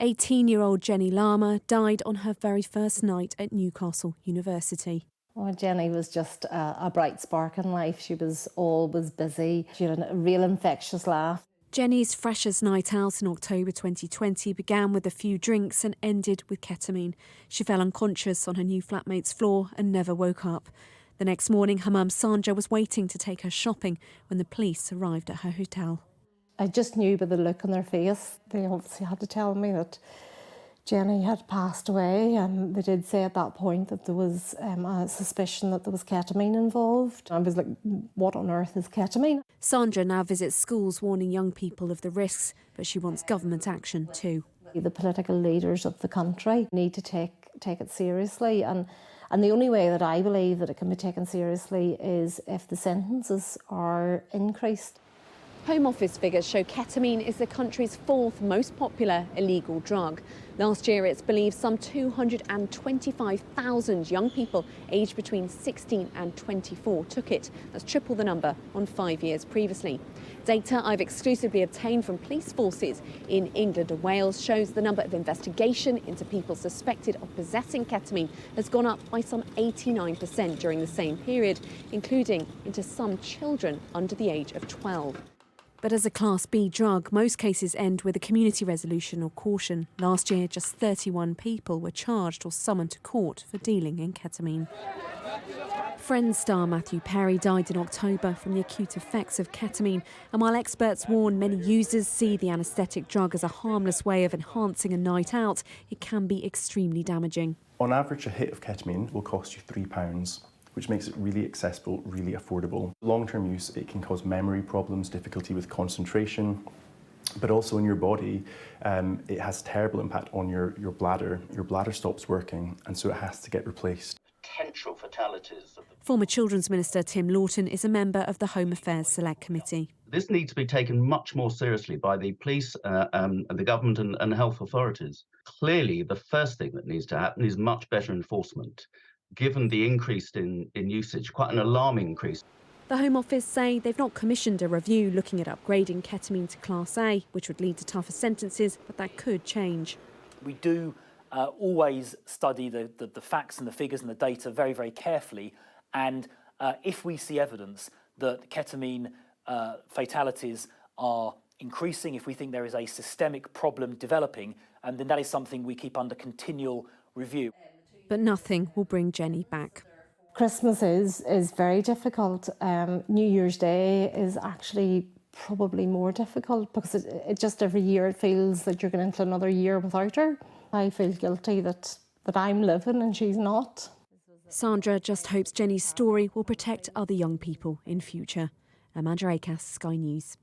18-year-old Jeni Larmour died on her very first night at Newcastle University. Oh, Jenny was just a bright spark in life. She was always busy. She had a real infectious laugh. Jeni's freshers' night out in October 2020 began with a few drinks and ended with ketamine. She fell unconscious on her new flatmate's floor and never woke up. The next morning, her mum Sandra was waiting to take her shopping when the police arrived at her hotel. I just knew by the look on their face. They obviously had to tell me that Jenny had passed away, and they did say at that point that there was a suspicion that there was ketamine involved. I was like, what on earth is ketamine? Sandra now visits schools warning young people of the risks, but she wants government action too. The political leaders of the country need to take it seriously, and the only way that I believe that it can be taken seriously is if the sentences are increased. Home Office figures show ketamine is the country's fourth most popular illegal drug. Last year, it's believed some 225,000 young people aged between 16 and 24 took it. That's triple the number on 5 years previously. Data I've exclusively obtained from police forces in England and Wales shows the number of investigations into people suspected of possessing ketamine has gone up by some 89% during the same period, including into some children under the age of 12. But as a Class B drug, most cases end with a community resolution or caution. Last year, just 31 people were charged or summoned to court for dealing in ketamine. Friends star Matthew Perry died in October from the acute effects of ketamine. And while experts warn many users see the anaesthetic drug as a harmless way of enhancing a night out, it can be extremely damaging. On average, a hit of ketamine will cost you £3. Which makes it really accessible, really affordable. Long-term use, it can cause memory problems, difficulty with concentration, but also in your body, it has terrible impact on your bladder. Your bladder stops working, and so it has to get replaced. Potential fatalities. Former Children's Minister Tim Lawton is a member of the Home Affairs Select Committee. This needs to be taken much more seriously by the police, and the government and health authorities. Clearly, the first thing that needs to happen is much better enforcement. Given the increase in usage, quite an alarming increase. The Home Office say they've not commissioned a review looking at upgrading ketamine to Class A, which would lead to tougher sentences, but that could change. We do always study the facts and the figures and the data very, very carefully, and if we see evidence that ketamine fatalities are increasing, if we think there is a systemic problem developing, and then that is something we keep under continual review. But nothing will bring Jeni back. Christmas is very difficult. New Year's Day is actually probably more difficult because it just every year it feels that you're going into another year without her. I feel guilty that I'm living and she's not. Sandra just hopes Jeni's story will protect other young people in future. Amanda Acas, Sky News.